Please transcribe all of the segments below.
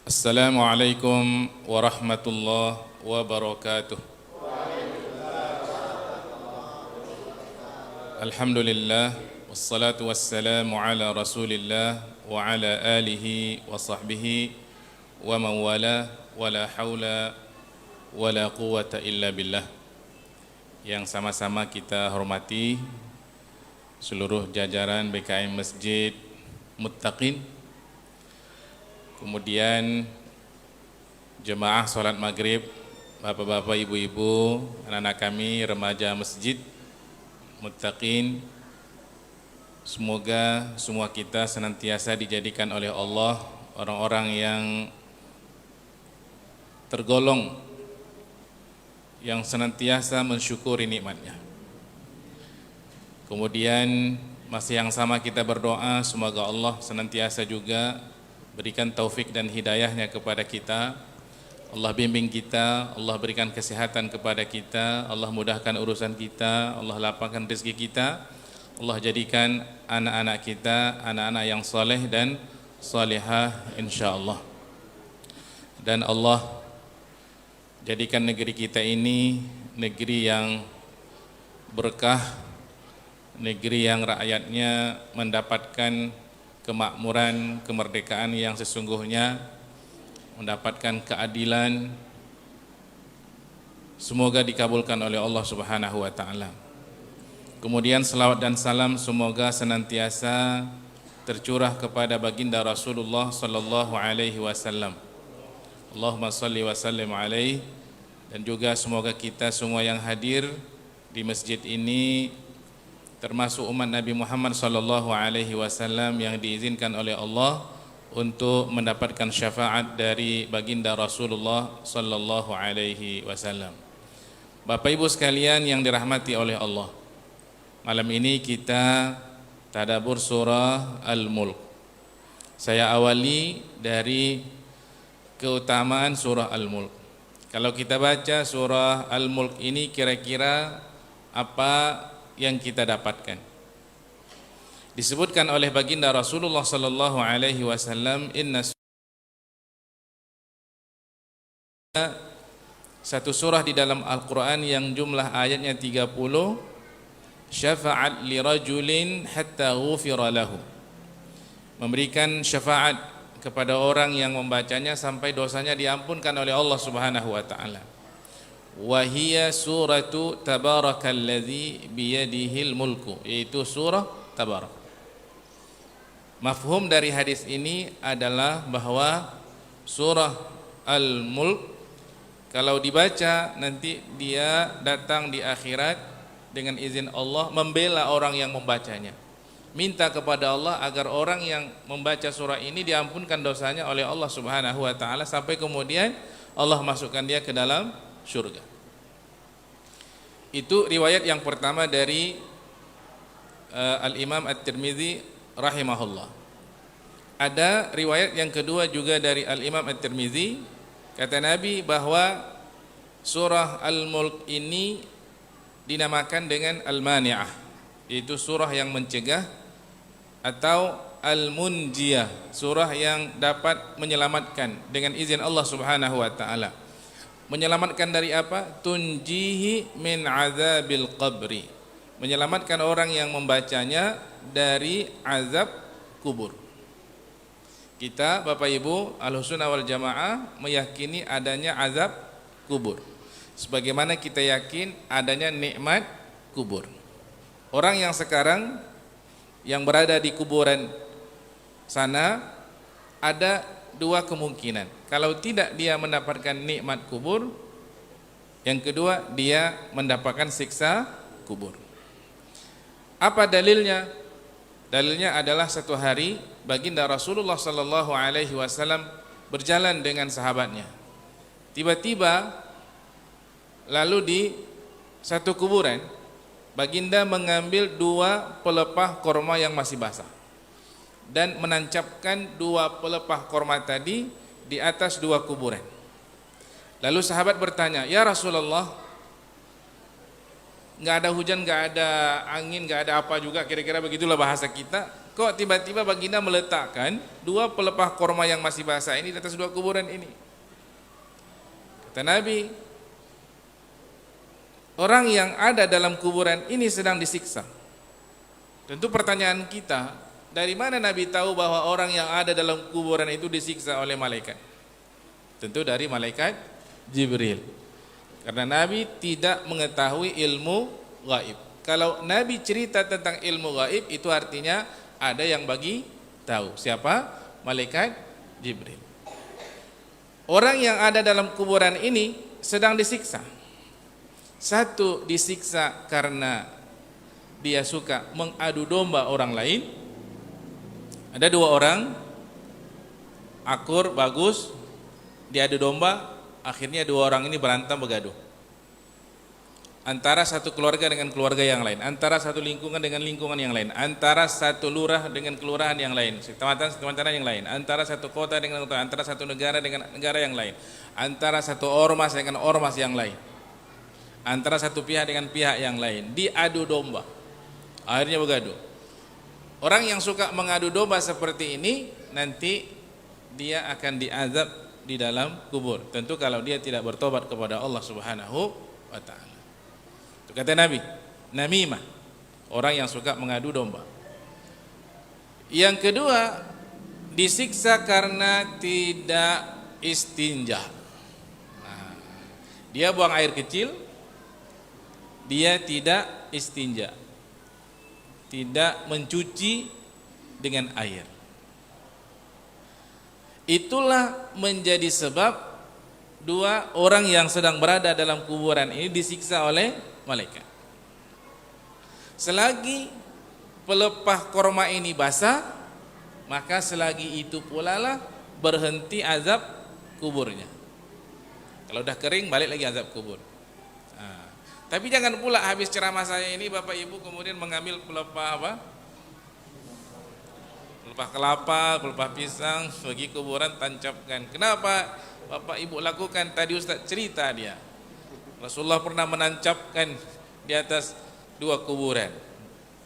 Assalamualaikum warahmatullahi wabarakatuh. Alhamdulillah wassalatu wassalamu ala Rasulillah wa ala alihi wa sahbihi wa man wala wala haula wala quwwata illa billah. Yang sama-sama kita hormati seluruh jajaran BKM Masjid Muttaqin, kemudian jemaah sholat maghrib, bapak-bapak, ibu-ibu, anak-anak kami, remaja masjid Muttaqin. Semoga semua kita senantiasa dijadikan oleh Allah orang-orang yang tergolong yang senantiasa mensyukuri nikmatnya. Kemudian masih yang sama kita berdoa, semoga Allah senantiasa juga berikan taufik dan hidayahnya kepada kita. Allah bimbing kita, Allah berikan kesehatan kepada kita, Allah mudahkan urusan kita, Allah lapangkan rezeki kita, Allah jadikan anak-anak kita anak-anak yang soleh dan solehah insyaallah. Dan Allah jadikan negeri kita ini negeri yang berkah, negeri yang rakyatnya mendapatkan kemakmuran, kemerdekaan yang sesungguhnya, mendapatkan keadilan. Semoga dikabulkan oleh Allah Subhanahu wa taala. Kemudian selawat dan salam semoga senantiasa tercurah kepada baginda Rasulullah sallallahu alaihi wasallam. Allahumma shalli wa sallim alaihi. Dan juga semoga kita semua yang hadir di masjid ini termasuk umat Nabi Muhammad sallallahu alaihi wasallam yang diizinkan oleh Allah untuk mendapatkan syafaat dari baginda Rasulullah sallallahu alaihi wasallam. Bapak Ibu sekalian yang dirahmati oleh Allah, malam ini kita tadabbur surah Al-Mulk. Saya awali dari keutamaan surah Al-Mulk. Kalau kita baca surah Al-Mulk ini, kira-kira apa yang kita dapatkan? Disebutkan oleh baginda Rasulullah sallallahu alaihi wasallam, inna satu surah di dalam Al-Qur'an yang jumlah ayatnya 30, syafa'at li rajulin hatta ghufira lahu, memberikan syafaat kepada orang yang membacanya sampai dosanya diampunkan oleh Allah Subhanahu wa taala. Wahia suratu tabarakalladzi biyadihil mulku, yaitu surah Tabarak. Mafhum dari hadis ini adalah bahwa surah Al-Mulk kalau dibaca nanti dia datang di akhirat dengan izin Allah membela orang yang membacanya. Minta kepada Allah agar orang yang membaca surah ini diampunkan dosanya oleh Allah Subhanahu wa taala sampai kemudian Allah masukkan dia ke dalam surga. Itu riwayat yang pertama dari Al-Imam At-Tirmidzi rahimahullah. Ada riwayat yang kedua juga dari Al-Imam At-Tirmidzi, kata Nabi bahwa surah Al-Mulk ini dinamakan dengan Al-Mani'ah, yaitu surah yang mencegah, atau Al-Munjiyah, surah yang dapat menyelamatkan dengan izin Allah Subhanahu wa taala. Menyelamatkan dari apa? Tunjihi min azabil qabri, menyelamatkan orang yang membacanya dari azab kubur. Kita Bapak Ibu Ahlussunnah wal Jamaah meyakini adanya azab kubur, sebagaimana kita yakin adanya nikmat kubur. Orang yang sekarang yang berada di kuburan sana ada dua kemungkinan. Kalau tidak dia mendapatkan nikmat kubur, yang kedua dia mendapatkan siksa kubur. Apa dalilnya? Dalilnya adalah satu hari baginda Rasulullah sallallahu alaihi wasallam berjalan dengan sahabatnya. Tiba-tiba lalu di satu kuburan baginda mengambil dua pelepah korma yang masih basah dan menancapkan dua pelepah korma tadi di atas dua kuburan. Lalu sahabat bertanya, "Ya Rasulullah, nggak ada hujan, nggak ada angin, nggak ada apa juga, kira-kira begitulah bahasa kita. kok tiba-tiba baginda meletakkan 2 pelepah korma yang masih basah ini di atas 2 kuburan ini? Kata Nabi, orang yang ada dalam kuburan ini sedang disiksa. Tentu pertanyaan kita, dari mana Nabi tahu bahwa orang yang ada dalam kuburan itu disiksa oleh malaikat? Tentu dari malaikat Jibril. Karena Nabi tidak mengetahui ilmu gaib. Kalau Nabi cerita tentang ilmu gaib, itu artinya ada yang bagi tahu. Siapa? Malaikat Jibril. Orang yang ada dalam kuburan ini sedang disiksa. Satu, disiksa karena dia suka mengadu domba orang lain. Ada 2 orang akur, bagus, diadu domba, akhirnya 2 orang ini berantem, begaduh. Antara satu keluarga dengan keluarga yang lain, antara satu lingkungan dengan lingkungan yang lain, antara satu lurah dengan kelurahan yang lain, kecamatan yang lain, antara satu kota dengan kota, antara satu negara dengan negara yang lain, antara satu ormas dengan ormas yang lain, antara satu pihak dengan pihak yang lain, diadu domba, akhirnya begaduh. Orang yang suka mengadu domba seperti ini nanti dia akan diazab di dalam kubur. Tentu kalau dia tidak bertobat kepada Allah Subhanahu wa taala. Itu kata Nabi, namimah, orang yang suka mengadu domba. Yang kedua, disiksa karena tidak istinja. Nah, dia buang air kecil, dia tidak istinja, tidak mencuci dengan air. Itulah menjadi sebab 2 orang yang sedang berada dalam kuburan ini disiksa oleh malaikat. Selagi pelepah korma ini basah, maka selagi itu pula lah berhenti azab kuburnya. Kalau udah kering, balik lagi azab kubur. Nah, tapi jangan pula habis ceramah saya ini Bapak Ibu kemudian mengambil pelepah apa? Pelepah kelapa, pelepah pisang, pergi kuburan tancapkan. Kenapa Bapak Ibu lakukan? Tadi Ustaz cerita dia, Rasulullah pernah menancapkan di atas 2 kuburan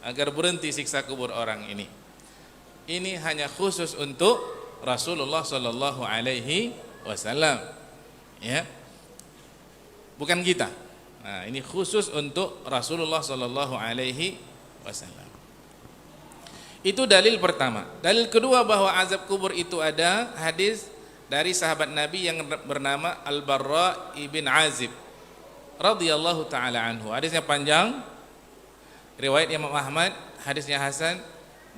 agar berhenti siksa kubur orang ini. Ini hanya khusus untuk Rasulullah sallallahu alaihi wasallam, ya, bukan kita. Nah, ini khusus untuk Rasulullah sallallahu alaihi wasallam. Itu dalil pertama. Dalil kedua bahwa azab kubur itu ada, hadis dari sahabat Nabi yang bernama Al-Barra ibn Azib radhiyallahu taala anhu. Hadisnya panjang, riwayat Imam Ahmad, hadisnya hasan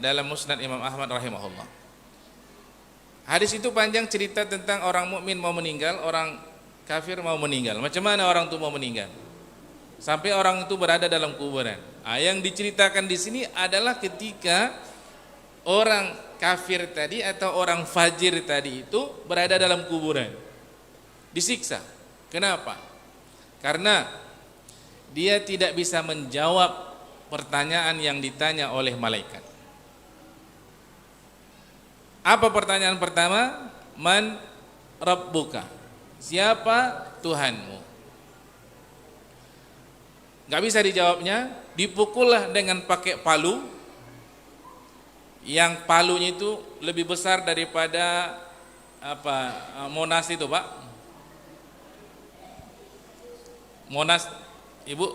dalam Musnad Imam Ahmad rahimahullah. Hadis itu panjang, cerita tentang orang mukmin mau meninggal, orang kafir mau meninggal. Macam mana orang itu mau meninggal? Sampai orang itu berada dalam kuburan. Yang diceritakan di sini adalah ketika orang kafir tadi atau orang fajir tadi itu berada dalam kuburan, disiksa. Kenapa? Karena dia tidak bisa menjawab pertanyaan yang ditanya oleh malaikat. Apa pertanyaan pertama? Man rabbuka? Siapa Tuhanmu? Gak bisa dijawabnya, dipukullah dengan pakai palu, yang palunya itu lebih besar daripada Monas itu, Pak. Monas, Ibu,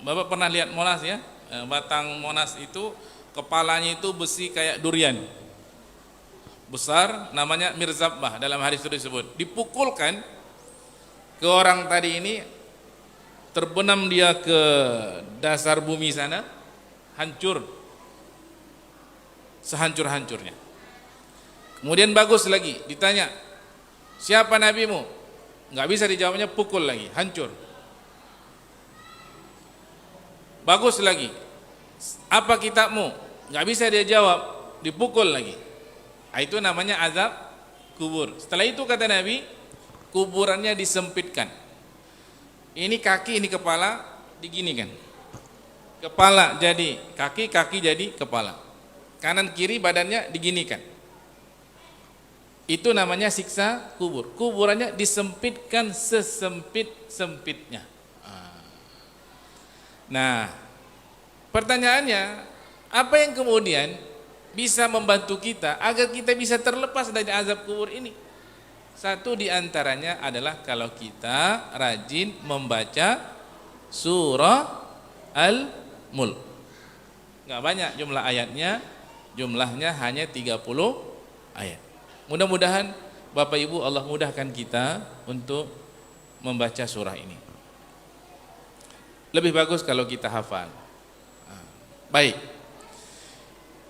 Bapak pernah lihat Monas ya? Batang Monas itu kepalanya itu besi kayak durian, besar, namanya Mirzabah dalam hadis itu disebut. Dipukulkan ke orang tadi ini, terbenam dia ke dasar bumi sana, hancur sehancur-hancurnya. Kemudian bagus lagi, ditanya, siapa nabimu? Nggak bisa dijawabnya, pukul lagi, hancur. Bagus lagi, apa kitabmu? Nggak bisa dia jawab, dipukul lagi. Itu namanya azab kubur. Setelah itu kata Nabi, kuburannya disempitkan. Ini kaki, ini kepala, diginikan. Kepala jadi kaki, kaki jadi kepala. Kanan kiri badannya diginikan. Itu namanya siksa kubur. Kuburannya disempitkan sesempit-sempitnya. Nah, pertanyaannya, apa yang kemudian bisa membantu kita agar kita bisa terlepas dari azab kubur ini? Satu di antaranya adalah kalau kita rajin membaca surah Al-Mulk. Enggak banyak jumlah ayatnya, jumlahnya hanya 30 ayat. Mudah-mudahan Bapak Ibu Allah mudahkan kita untuk membaca surah ini. Lebih bagus kalau kita hafal. Baik.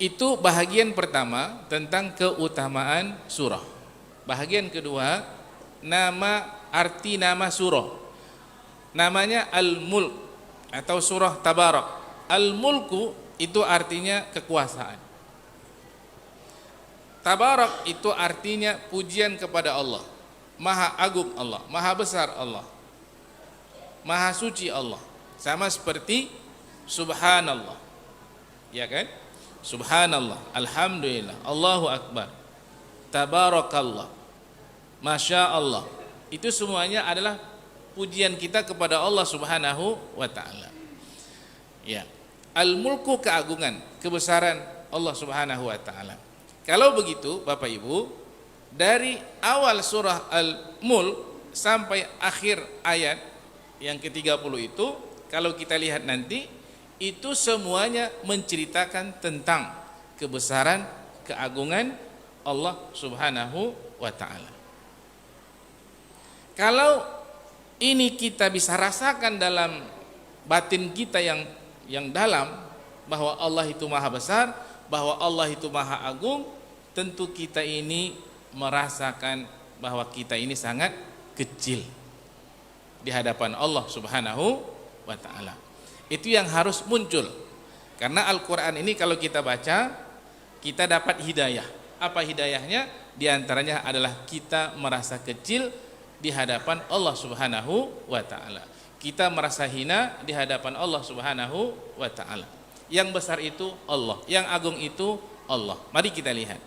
Itu bahagian pertama tentang keutamaan surah. Bahagian kedua, arti nama surah. Namanya Al-Mulk atau surah Tabarak. Al-Mulku itu artinya kekuasaan. Tabarak itu artinya pujian kepada Allah. Maha agung Allah, maha besar Allah, maha suci Allah. Sama seperti subhanallah. Ya kan? Subhanallah, alhamdulillah, Allahu akbar, tabarakallah, masya Allah. Itu semuanya adalah pujian kita kepada Allah Subhanahu wa ta'ala. Ya. Al-Mulku keagungan, kebesaran Allah Subhanahu wa ta'ala. Kalau begitu Bapak Ibu, dari awal surah Al-Mulk sampai akhir ayat yang ke-30 itu, kalau kita lihat nanti, itu semuanya menceritakan tentang kebesaran, keagungan Allah Subhanahu wa ta'ala. Kalau ini kita bisa rasakan dalam batin kita yang dalam, bahwa Allah itu maha besar, bahwa Allah itu maha agung, tentu kita ini merasakan bahwa kita ini sangat kecil di hadapan Allah Subhanahu wa ta'ala. Itu yang harus muncul. Karena Al-Quran ini kalau kita baca, kita dapat hidayah. Apa hidayahnya? Di antaranya adalah kita merasa kecil di hadapan Allah Subhanahu wa ta'ala. Kita merasa hina di hadapan Allah Subhanahu wa ta'ala. Yang besar itu Allah, yang agung itu Allah. Mari kita lihat.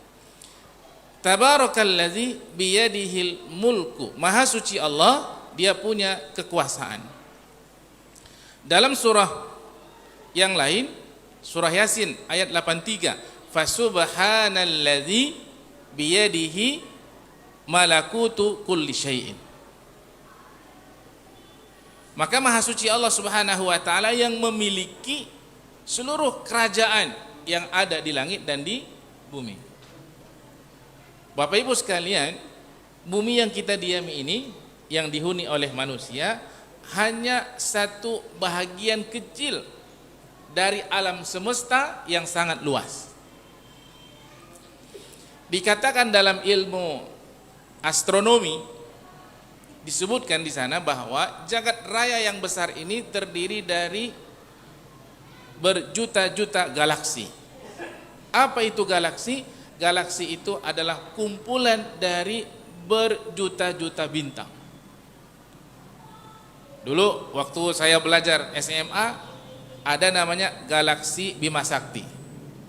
Tabarakalladzi biyadihil mulku. Maha suci Allah, dia punya kekuasaan. Dalam surah yang lain, surah Yasin ayat 83, fasubhanalladzi biyadihi malakutu kulli syai'in. Maka maha suci Allah Subhanahu wa ta'ala yang memiliki seluruh kerajaan yang ada di langit dan di bumi. Bapak Ibu sekalian, bumi yang kita diami ini, yang dihuni oleh manusia, hanya satu bahagian kecil dari alam semesta yang sangat luas. Dikatakan dalam ilmu astronomi, disebutkan di sana bahwa jagat raya yang besar ini terdiri dari berjuta-juta galaksi. Apa itu galaksi? Galaksi itu adalah kumpulan dari berjuta-juta bintang. Dulu waktu saya belajar SMA, ada namanya galaksi Bima Sakti,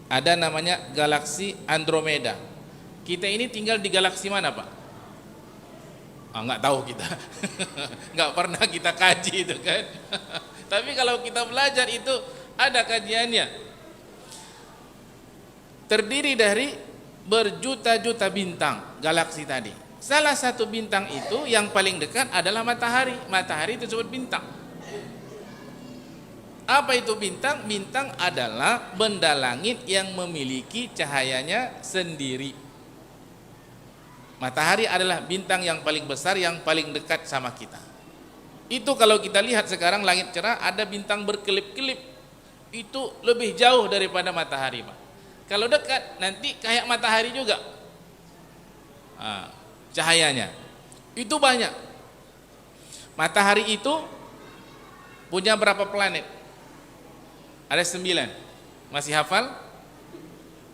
ada namanya galaksi Andromeda. Kita ini tinggal di galaksi mana, Pak? Nggak tahu kita. Nggak pernah kita kaji itu kan. Tapi kalau kita belajar itu ada kajiannya. Terdiri dari berjuta-juta bintang galaksi tadi. Salah satu bintang itu yang paling dekat adalah matahari. Matahari itu disebut bintang. Apa itu bintang? Bintang adalah benda langit yang memiliki cahayanya sendiri. Matahari adalah bintang yang paling besar, yang paling dekat sama kita. Itu kalau kita lihat sekarang langit cerah, ada bintang berkelip-kelip. Itu lebih jauh daripada matahari, Pak. Kalau dekat nanti kayak matahari juga. Cahayanya itu banyak. Matahari itu punya berapa planet? Ada 9. Masih hafal?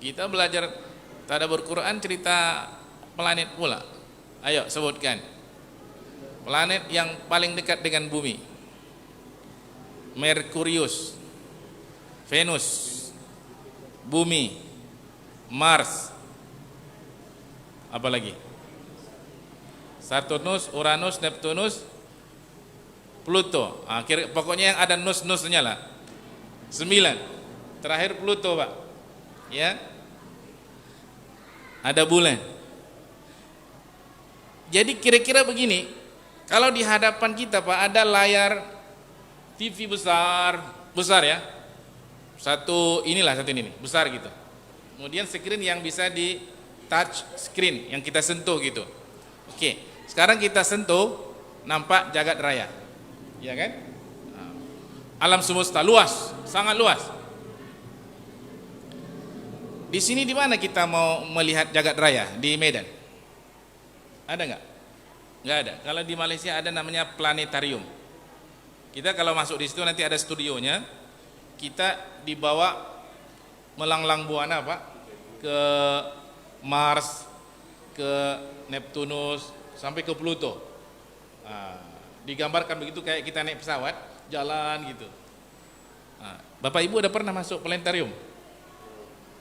Kita belajar tadabbur Quran, cerita planet pula. Ayo sebutkan planet yang paling dekat dengan bumi. Merkurius, Venus, bumi, Mars, apa lagi? Saturnus, Uranus, Neptunus, Pluto. Pokoknya yang ada nus-nusnya lah. 9. Terakhir Pluto, Pak. Ya. ada bulan. Jadi kira-kira begini, kalau di hadapan kita Pak ada layar TV besar ya, satu ini nih, besar gitu. Kemudian screen yang bisa di touch screen yang kita sentuh gitu. Oke, sekarang kita sentuh, nampak jagat raya, ya kan? Alam semesta luas, sangat luas. Di sini di mana kita mau melihat jagat raya? Di Medan? Ada nggak? Nggak ada. Kalau di Malaysia ada namanya planetarium. Kita kalau masuk di situ nanti ada studionya. Kita dibawa melanglang buana Pak, ke Mars, ke Neptunus, sampai ke Pluto. Digambarkan begitu kayak kita naik pesawat, jalan gitu. Bapak Ibu udah pernah masuk planetarium?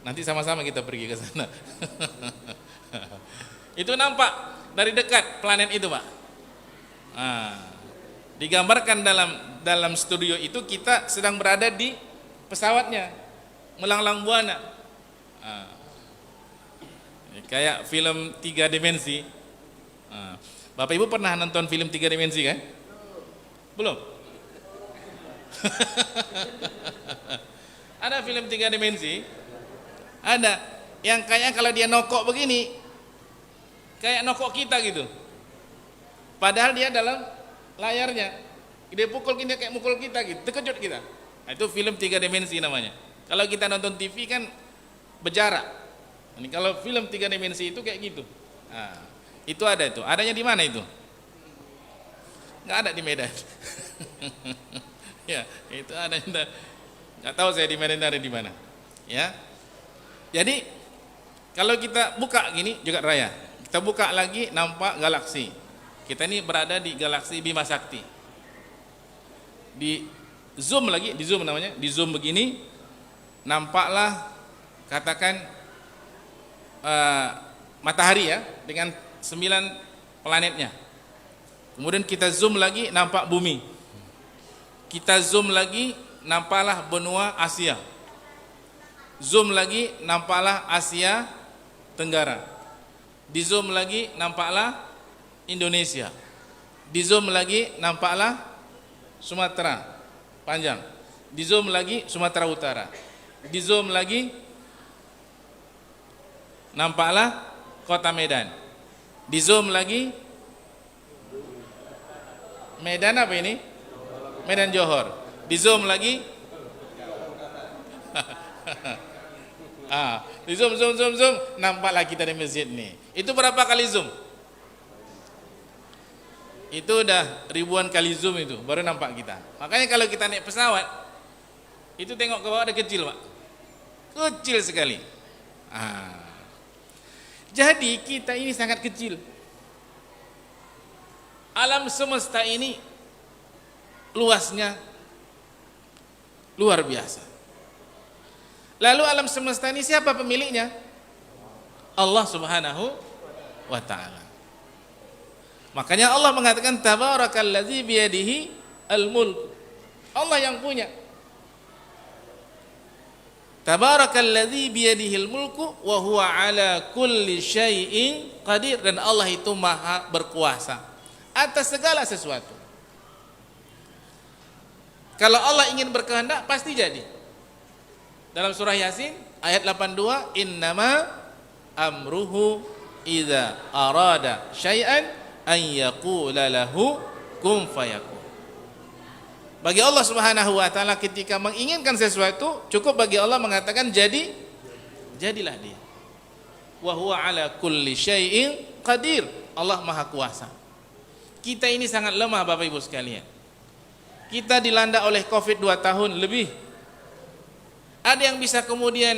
Nanti sama-sama kita pergi ke sana. Itu nampak dari dekat planet itu Pak. Digambarkan dalam studio itu kita sedang berada di pesawatnya, melanglang buana. Kayak film 3 dimensi. Bapak Ibu pernah nonton film 3 dimensi kan? Belum? Ada film 3 dimensi, ada yang kayak kalau dia nokok begini, kayak nokok kita gitu. Padahal dia dalam layarnya, dia pukul kita kayak mukul kita gitu, terkejut kita. Itu film 3 dimensi namanya. Kalau kita nonton TV kan berjarak. Ini kalau film 3 dimensi itu kayak gitu. Itu ada itu. Adanya di mana itu? Nggak ada di Medan. Ya, itu ada. Nggak tahu saya di Medan ada di mana. Ya. Jadi kalau kita buka gini juga raya. Kita buka lagi nampak galaksi. Kita ini berada di galaksi Bima Sakti. Di zoom lagi, di zoom namanya, di zoom begini nampaklah katakan matahari ya dengan 9 planetnya. Kemudian kita zoom lagi nampak bumi. Kita zoom lagi nampaklah benua Asia. Zoom lagi nampaklah Asia Tenggara. Di zoom lagi nampaklah Indonesia. Di zoom lagi nampaklah Sumatera panjang. Di zoom lagi Sumatera Utara. Di zoom lagi nampaklah kota Medan. Di zoom lagi Medan apa ini? Medan Johor. Di zoom lagi di zoom nampaklah kita di masjid nih. Itu berapa kali zoom? Itu udah ribuan kali zoom itu baru nampak kita. Makanya kalau kita naik pesawat itu tengok ke bawah ada kecil Pak, kecil sekali. Jadi kita ini sangat kecil. Alam semesta ini luasnya luar biasa. Lalu alam semesta ini siapa pemiliknya? Allah Subhanahu wa ta'ala. Makanya Allah mengatakan tabarakalladzi biyadihi al-mulk. Allah yang punya. Tabarakalladzi biyadihi al-mulku wa huwa ala kulli syai'in qadir, dan Allah itu maha berkuasa atas segala sesuatu. Kalau Allah ingin berkehendak pasti jadi. Dalam surah Yasin ayat 82, innama amruhu idza arada syai'an an yaqula lahu kun fayakun. Bagi Allah Subhanahu wa taala ketika menginginkan sesuatu, cukup bagi Allah mengatakan jadi, jadilah dia. Wa huwa ala kulli syai'in qadir. Allah Maha Kuasa. Kita ini sangat lemah Bapak Ibu sekalian. Kita dilanda oleh Covid 2 tahun lebih. Ada yang bisa kemudian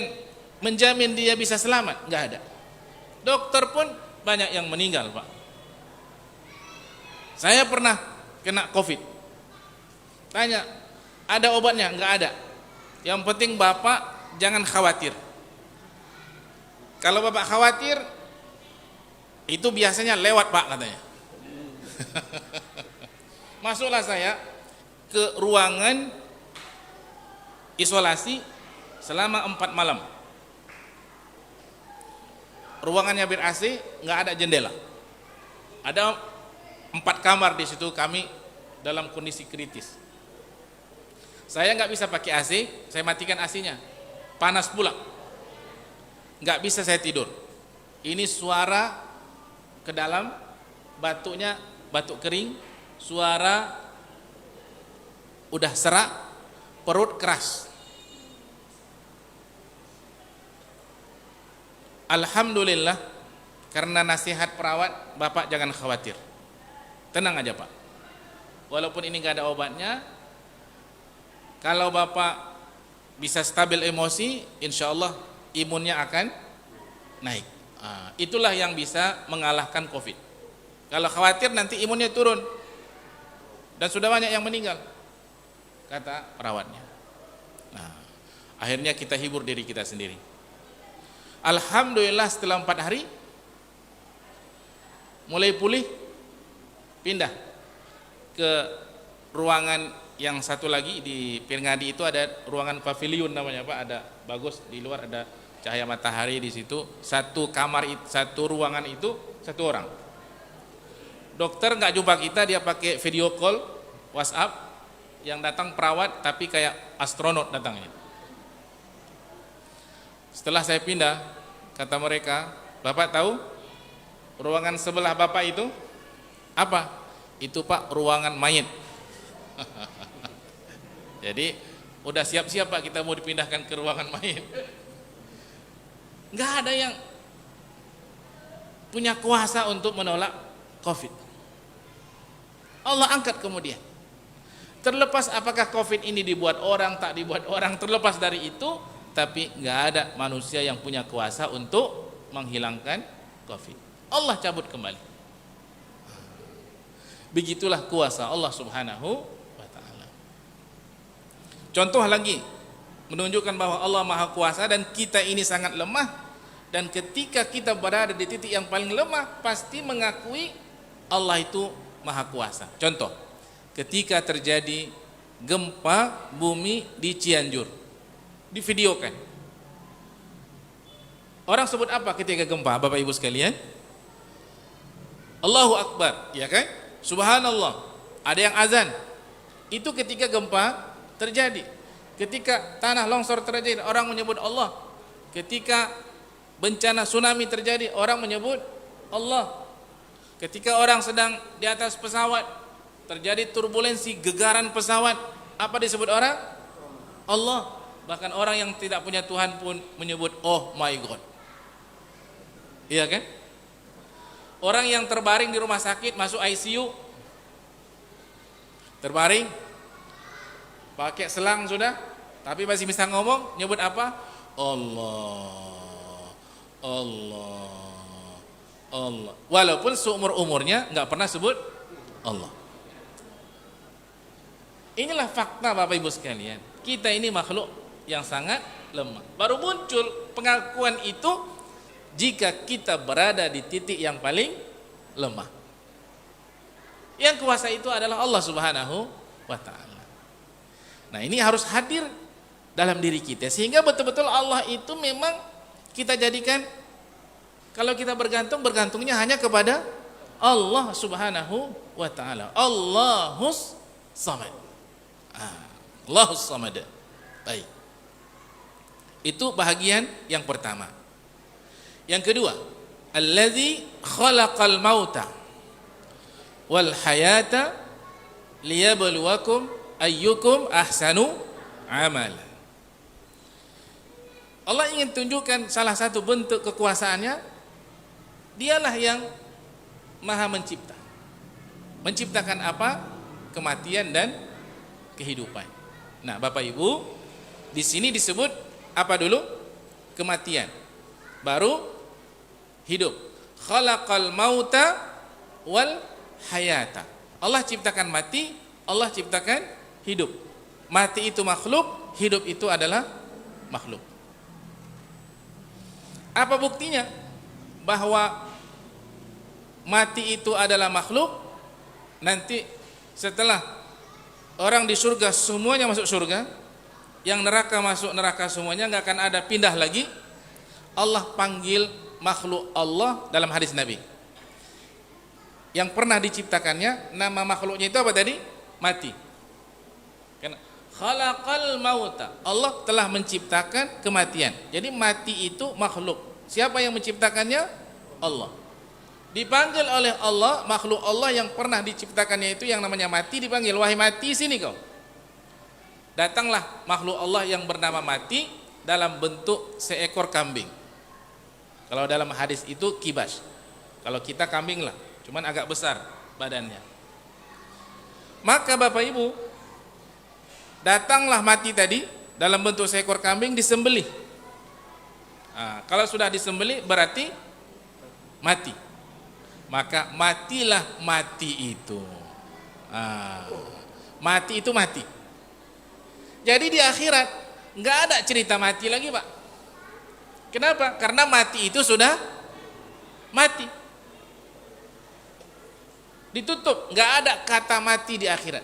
menjamin dia bisa selamat? Enggak ada. Dokter pun banyak yang meninggal Pak. Saya pernah kena Covid. Tanya, ada obatnya? Enggak ada. Yang penting Bapak jangan khawatir. Kalau Bapak khawatir, itu biasanya lewat Pak katanya. Masuklah saya ke ruangan isolasi selama 4 malam. ruangannya ber AC, nggak ada jendela. Ada 4 kamar di situ, kami dalam kondisi kritis. Saya nggak bisa pakai AC, saya matikan AC-nya, panas pula, nggak bisa saya tidur. Ini suara ke dalam, batuknya batuk kering, suara udah serak, perut keras. Alhamdulillah, karena nasihat perawat, Bapak jangan khawatir, tenang aja Pak. Walaupun ini gak ada obatnya, kalau Bapak bisa stabil emosi, insya Allah imunnya akan naik. Itulah yang bisa mengalahkan COVID. Kalau khawatir nanti imunnya turun, dan sudah banyak yang meninggal, kata perawatnya. Akhirnya kita hibur diri kita sendiri. Alhamdulillah, setelah 4 hari mulai pulih, pindah ke ruangan yang satu lagi di Pirngadi. Itu ada ruangan pavilion namanya Pak, ada bagus, di luar ada cahaya matahari di situ. Satu kamar, satu ruangan itu 1 orang. Dokter nggak jumpa kita, dia pakai video call WhatsApp, yang datang perawat tapi kayak astronot datangnya. Setelah saya pindah, kata mereka, Bapak tahu ruangan sebelah Bapak itu apa? Itu Pak, ruangan mayit. Jadi udah siap-siap Pak, kita mau dipindahkan ke ruangan mayit. Nggak ada yang punya kuasa untuk menolak COVID. Allah angkat kemudian. Terlepas apakah COVID ini dibuat orang, tak dibuat orang, terlepas dari itu, tapi nggak ada manusia yang punya kuasa untuk menghilangkan COVID. Allah cabut kembali. Begitulah kuasa Allah Subhanahu wa ta'ala. Contoh lagi menunjukkan bahwa Allah Maha Kuasa dan kita ini sangat lemah, dan ketika kita berada di titik yang paling lemah, pasti mengakui Allah itu Maha Kuasa. Contoh, ketika terjadi gempa bumi di Cianjur, divideokan. Orang sebut apa ketika gempa, Bapak Ibu sekalian? Allahu Akbar, ya kan? Subhanallah. Ada yang azan. Itu ketika gempa terjadi. Ketika tanah longsor terjadi, orang menyebut Allah. Ketika bencana tsunami terjadi, orang menyebut Allah. Ketika orang sedang di atas pesawat, terjadi turbulensi, gegaran pesawat, apa disebut orang? Allah. Bahkan orang yang tidak punya Tuhan pun menyebut oh my God. Iya kan? Orang yang terbaring di rumah sakit, masuk ICU, terbaring, pakai selang sudah, tapi masih bisa ngomong, nyebut apa? Allah, Allah, Allah. Walaupun seumur umurnya nggak pernah sebut Allah. Inilah fakta Bapak Ibu sekalian. Kita ini makhluk yang sangat lemah. Baru muncul pengakuan itu jika kita berada di titik yang paling lemah. Yang kuasa itu adalah Allah Subhanahu wa ta'ala. Nah, ini harus hadir dalam diri kita, sehingga betul-betul Allah itu memang kita jadikan, kalau kita bergantung, bergantungnya hanya kepada Allah Subhanahu wa ta'ala. Allahus Samad. Allahus Samad. Baik. Itu bahagian yang pertama. Yang kedua, allazi khalaqal mauta wal hayata liyabluwakum ayyukum ahsanu amala. Allah ingin tunjukkan salah satu bentuk kekuasaannya, dialah yang maha mencipta. Menciptakan apa? Kematian dan kehidupan. Nah, Bapak Ibu, di sini disebut apa dulu? Kematian. Baru hidup. Khalaqal mauta wal hayata. Allah ciptakan mati, Allah ciptakan hidup. Mati itu makhluk, hidup itu adalah makhluk. Apa buktinya bahwa mati itu adalah makhluk? Nanti setelah orang di surga semuanya masuk surga, yang neraka masuk neraka semuanya, nggak akan ada pindah lagi. Allah panggil makhluk Allah dalam hadis Nabi. Yang pernah diciptakannya, nama makhluknya itu apa tadi? Mati. Karena khalaqal mauta, Allah telah menciptakan kematian. Jadi mati itu makhluk. Siapa yang menciptakannya? Allah. Dipanggil oleh Allah, makhluk Allah yang pernah diciptakannya itu yang namanya mati dipanggil, wahai mati sini kau. Datanglah makhluk Allah yang bernama mati dalam bentuk seekor kambing. Kalau dalam hadis itu kibas. Kalau kita kambing lah, cuman agak besar badannya. Maka Bapak Ibu, datanglah mati tadi dalam bentuk seekor kambing disembelih. Nah, kalau sudah disembelih berarti mati. Maka matilah mati itu. Mati itu mati. Jadi di akhirat nggak ada cerita mati lagi, Pak. Kenapa? Karena mati itu sudah mati. Ditutup, nggak ada kata mati di akhirat.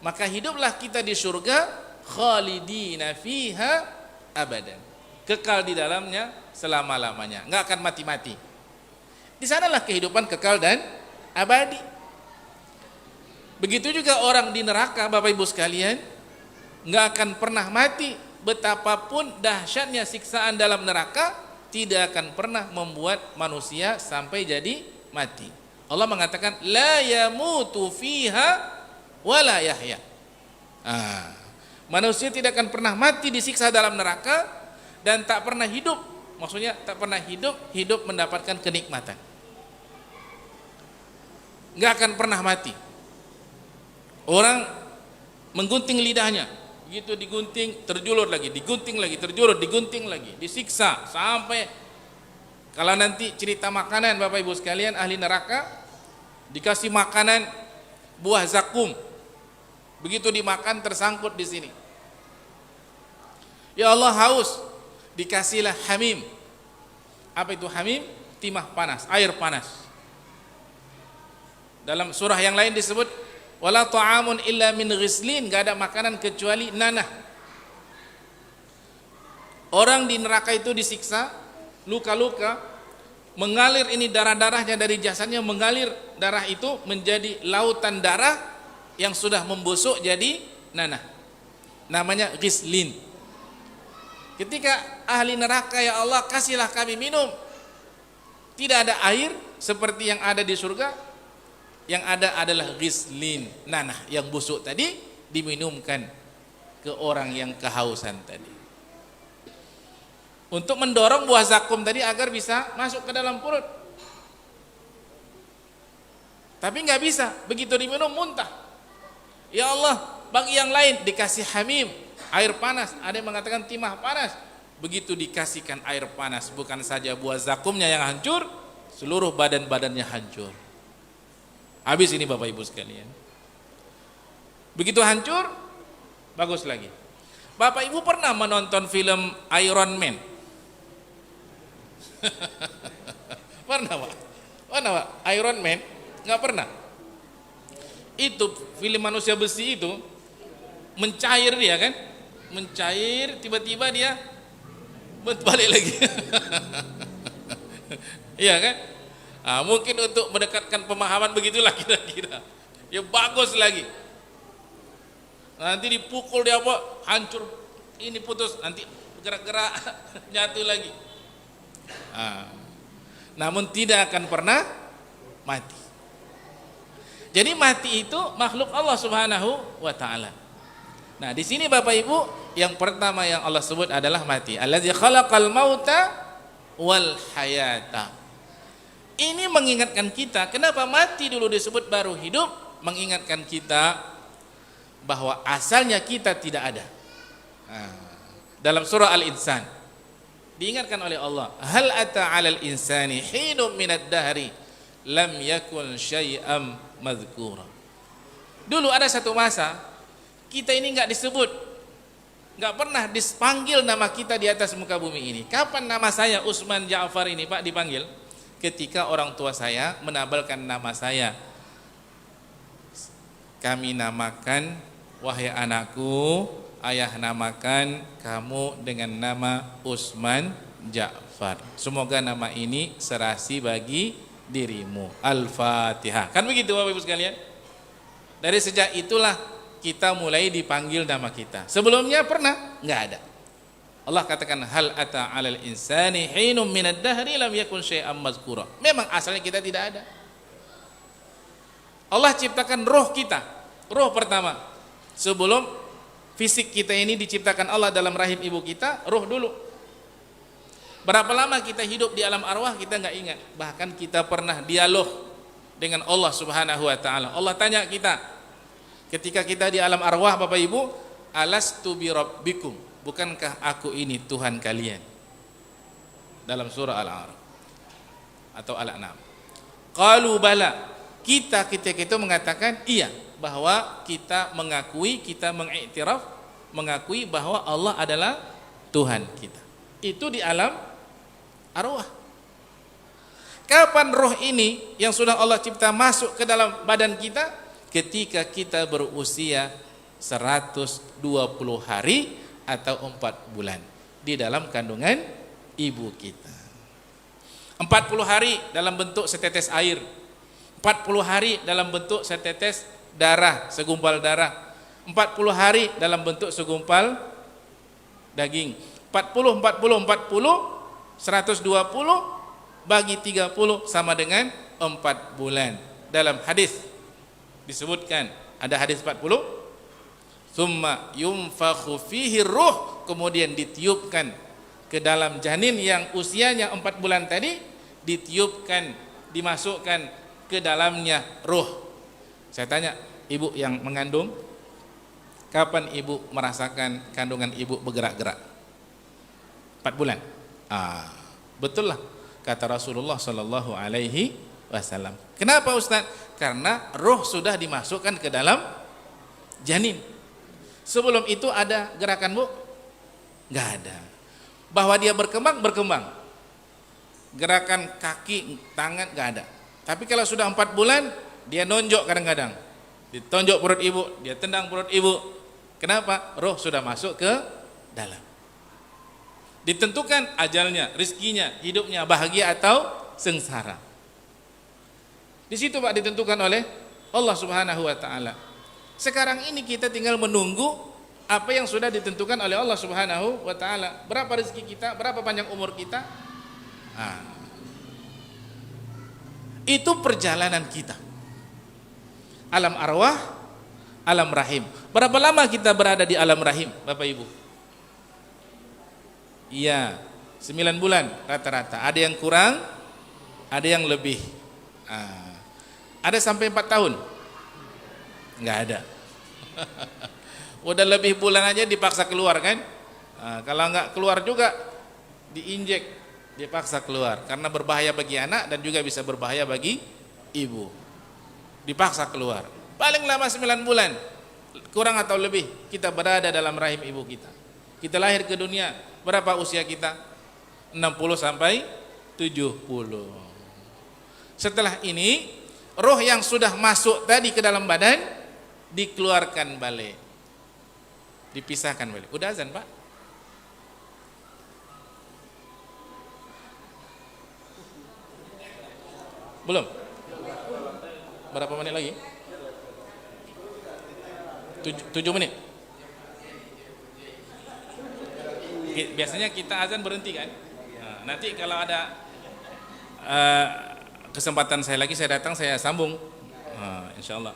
Maka hiduplah kita di surga khalidina fiha abadan. Kekal di dalamnya selama-lamanya, nggak akan mati-mati. Di sanalah kehidupan kekal dan abadi. Begitu juga orang di neraka, Bapak Ibu sekalian, nggak akan pernah mati. Betapapun dahsyatnya siksaan dalam neraka, tidak akan pernah membuat manusia sampai jadi mati. Allah mengatakan la yamutu fiha wala yahya. Manusia tidak akan pernah mati disiksa dalam neraka dan tak pernah hidup. Maksudnya tak pernah hidup mendapatkan kenikmatan. Nggak akan pernah mati. Orang menggunting lidahnya, begitu digunting terjulur lagi, digunting lagi, terjulur, digunting lagi, disiksa sampai kalau nanti cerita makanan Bapak Ibu sekalian ahli neraka dikasih makanan buah zakum, begitu dimakan tersangkut di sini. Ya Allah haus, dikasihlah hamim. Apa itu hamim? Timah panas, air panas. Dalam surah yang lain disebut wala ta'amun illa min ghislin, enggak ada makanan kecuali nanah. Orang di neraka itu disiksa, luka-luka, mengalir ini darah-darahnya dari jasadnya, mengalir darah itu menjadi lautan darah yang sudah membusuk jadi nanah. Namanya ghislin. Ketika ahli neraka, ya Allah kasihlah kami minum. Tidak ada air seperti yang ada di surga. Yang ada adalah ghislin, nanah yang busuk tadi diminumkan ke orang yang kehausan tadi. Untuk mendorong buah zakum tadi agar bisa masuk ke dalam perut. Tapi nggak bisa, begitu diminum muntah. Ya Allah, bagi yang lain dikasih hamim, air panas, ada yang mengatakan timah panas. Begitu dikasihkan air panas, bukan saja buah zakumnya yang hancur, seluruh badan-badannya hancur. Habis ini Bapak Ibu sekalian. Begitu hancur, bagus lagi. Bapak Ibu pernah menonton film Iron Man? Pernah Pak? Pernah Pak? Iron Man? Nggak pernah. Itu film manusia besi itu mencair dia kan? Mencair, tiba-tiba dia balik lagi. Iya kan? Mungkin untuk mendekatkan pemahaman begitulah kira-kira. Ya bagus lagi. Nanti dipukul dia apa? Hancur. Ini putus. Nanti gerak-gerak nyatu lagi. Namun tidak akan pernah mati. Jadi mati itu makhluk Allah Subhanahu wa taala. Nah, di sini Bapak Ibu, yang pertama yang Allah sebut adalah mati. Allazi khalaqal mauta wal hayata. Ini mengingatkan kita, kenapa mati dulu disebut baru hidup, mengingatkan kita bahwa asalnya kita tidak ada. Dalam surah Al-Insan diingatkan oleh Allah, hal ata 'alal insani hinum minad dahri lam yakun syai'am madhkura. Dulu ada satu masa kita ini enggak disebut, enggak pernah dipanggil nama kita di atas muka bumi ini. Kapan nama saya Usman Ja'far ini Pak dipanggil? Ketika orang tua saya menabalkan nama saya. Kami namakan, wahai anakku, ayah namakan kamu dengan nama Usman Ja'far. Al-Ghaffar. Semoga nama ini serasi bagi dirimu. Al-Fatihah. Kan begitu Bapak Ibu sekalian? Dari sejak itulah kita mulai dipanggil nama kita. Sebelumnya pernah? Enggak ada. Allah katakan hal ata 'alal insani hinum minad dahri lam yakun syai'an mazkura. Memang asalnya kita tidak ada. Allah ciptakan roh kita. Roh pertama. Sebelum fisik kita ini diciptakan Allah dalam rahim ibu kita, roh dulu. Berapa lama kita hidup di alam arwah kita enggak ingat. Bahkan kita pernah dialog dengan Allah Subhanahu wa taala. Allah tanya kita ketika kita di alam arwah Bapak Ibu, alastu bi rabbikum? Bukankah aku ini Tuhan kalian? Dalam surah Al-A'raf atau Al-An'am. Qalu bala. Kita ketika itu mengatakan iya, bahwa kita mengakui, kita mengiktiraf, mengakui bahwa Allah adalah Tuhan kita. Itu di alam arwah. Kapan roh ini yang sudah Allah cipta masuk ke dalam badan kita? Ketika kita berusia 120 hari atau 4 bulan di dalam kandungan ibu kita. 40 hari dalam bentuk setetes air, 40 hari dalam bentuk setetes darah, segumpal darah, 40 hari dalam bentuk segumpal daging. 40, 40, 40, 120 bagi 30 sama dengan 4 bulan. Dalam hadis disebutkan, ada hadis 40, summa yunfakhu fihi ruh, kemudian ditiupkan ke dalam janin yang usianya 4 bulan tadi, ditiupkan, dimasukkan ke dalamnya ruh. Saya tanya ibu yang mengandung, kapan ibu merasakan kandungan ibu bergerak-gerak? 4 bulan. Betul lah kata Rasulullah sallallahu alaihi wasallam. Kenapa Ustaz? Karena roh sudah dimasukkan ke dalam janin. Sebelum itu ada gerakan Bu? Enggak ada. Bahwa dia berkembang, berkembang. Gerakan kaki, tangan enggak ada. Tapi kalau sudah 4 bulan, dia nonjok kadang-kadang. Ditonjok perut ibu, dia tendang perut ibu. Kenapa? Roh sudah masuk ke dalam. Ditentukan ajalnya, rezekinya, hidupnya bahagia atau sengsara. Di situ Pak ditentukan oleh Allah Subhanahu wa taala. Sekarang ini kita tinggal menunggu apa yang sudah ditentukan oleh Allah Subhanahu wa taala. Berapa rezeki kita, berapa panjang umur kita? Itu perjalanan kita. Alam arwah, alam rahim. Berapa lama kita berada di alam rahim, Bapak Ibu? Iya, 9 bulan rata-rata. Ada yang kurang, ada yang lebih. Ada sampai 4 tahun? Enggak ada. Udah lebih bulan aja dipaksa keluar kan? Kalau enggak keluar juga diinjek, dipaksa keluar karena berbahaya bagi anak dan juga bisa berbahaya bagi ibu. Dipaksa keluar. Paling lama 9 bulan, kurang atau lebih kita berada dalam rahim ibu kita. Kita lahir ke dunia, berapa usia kita? 60 sampai 70. Setelah ini, roh yang sudah masuk tadi ke dalam badan dikeluarkan balik, dipisahkan balik. Udah azan Pak? Belum? Berapa menit lagi? 7 menit. Biasanya kita azan berhenti kan? Nanti kalau ada kesempatan saya lagi, saya datang, saya sambung. Insya Allah.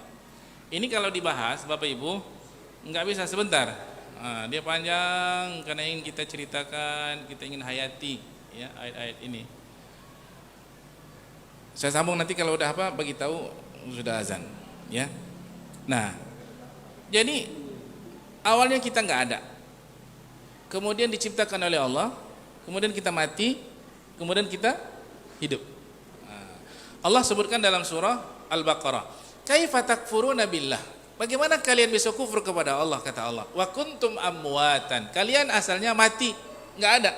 Ini kalau dibahas Bapak Ibu nggak bisa sebentar. Dia panjang karena ingin kita ceritakan, kita ingin hayati ya ayat-ayat ini. Saya sambung nanti kalau udah apa bagi tahu sudah azan ya. Nah, jadi awalnya kita nggak ada. Kemudian diciptakan oleh Allah, kemudian kita mati, kemudian kita hidup. Allah sebutkan dalam surah Al-Baqarah, kaifa takfuruna billah? Bagaimana kalian bisa kufur kepada Allah, kata Allah. Wa kuntum amwatan. Kalian asalnya mati, enggak ada.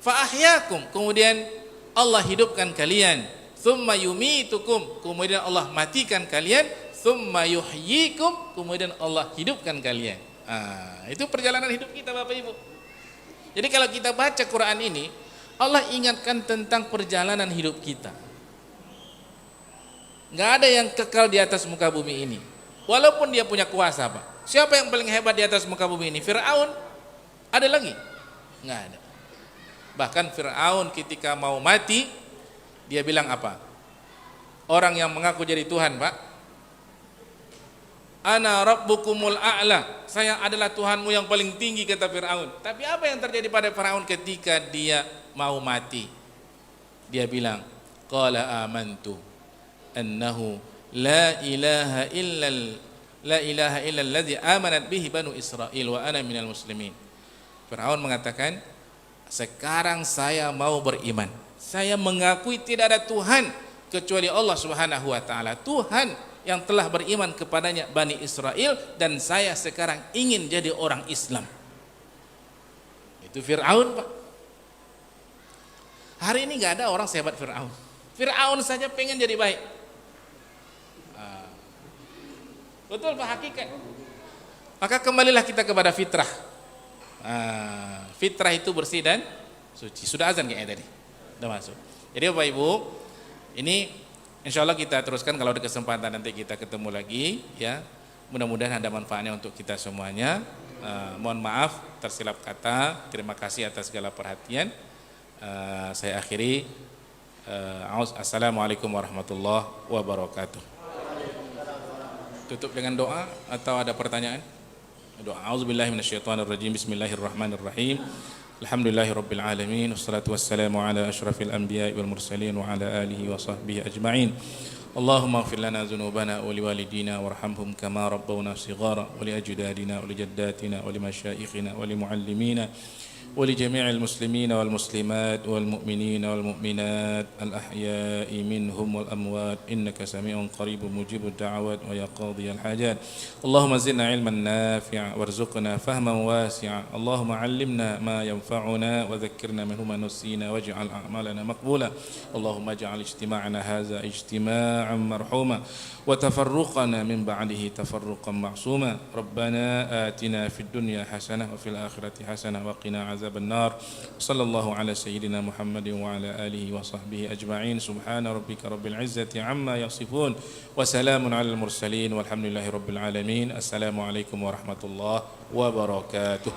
Fa ahyakum, kemudian Allah hidupkan kalian. Tsumma yumitukum, kemudian Allah matikan kalian. Tsumma yuhyikum, kemudian Allah hidupkan kalian. Itu perjalanan hidup kita Bapak Ibu. Jadi kalau kita baca Quran ini, Allah ingatkan tentang perjalanan hidup kita. Nggak ada yang kekal di atas muka bumi ini, walaupun dia punya kuasa, Pak. Siapa yang paling hebat di atas muka bumi ini? Fir'aun? Ada lagi? Nggak ada. Bahkan Fir'aun ketika mau mati, dia bilang apa? Orang yang mengaku jadi Tuhan, Pak, ana rabbukumul a'la, saya adalah Tuhanmu yang paling tinggi, kata Fir'aun. Tapi apa yang terjadi pada Fir'aun ketika dia mau mati? Dia bilang, qala amantu annahu la ilaha illa alladhi amanat bihi banu Israil wa ana minal muslimin. Fir'aun mengatakan, sekarang saya mau beriman. Saya mengakui tidak ada Tuhan kecuali Allah Subhanahu wa taala, Tuhan yang telah beriman kepadanya Bani Israel, dan saya sekarang ingin jadi orang Islam. Itu Fir'aun, Pak. Hari ini nggak ada orang sehebat Fir'aun. Fir'aun saja pengen jadi baik. Betul, Pak, hakikat. Maka kembalilah kita kepada fitrah. Fitrah itu bersih dan suci. Sudah azan kayaknya tadi, sudah masuk. Jadi Bapak Ibu, ini insya Allah kita teruskan kalau ada kesempatan, nanti kita ketemu lagi ya. Mudah-mudahan ada manfaatnya untuk kita semuanya. Mohon maaf tersilap kata. Terima kasih atas segala perhatian. Saya akhiri. Assalamualaikum warahmatullahi wabarakatuh. Tutup dengan doa atau ada pertanyaan? Doa. A'udzubillahi minasyaitonirrajim. Bismillahirrahmanirrahim. Alhamdulillahirabbil alamin, wassalatu wassalamu ala asyrafil anbiya'i wal mursalin wa ala alihi wa sahbihi ajma'in. Allahumma ighfir lana dzunubana wa liwalidina warhamhum kama rabbawna shighara wa li ajdadina wa li jaddatina wa li masyayikhina wa li muallimina ولجميع المسلمين والمسلمات والمؤمنين والمؤمنات الأحياء منهم والأموات إنك سميع قريب مجيب الدعوات ويا قاضي الحاجات. اللهم زدنا علما نافعا وارزقنا فهما واسعا. اللهم علمنا ما ينفعنا وذكرنا منه ما نسينا واجعل أعمالنا مقبولا. اللهم اجعل اجتماعنا هذا اجتماعا مرحوما وتفرقنا من بعده تفرقا معصوما. ربنا آتنا في الدنيا حسنة وفي الآخرة حسنة وقنا عذاب النار. صلى الله على سيدنا محمد وعلى آله وصحبه أجمعين. سبحان ربك رب العزة عما يصفون وسلام على المرسلين والحمد لله رب العالمين. السلام عليكم ورحمة الله وبركاته.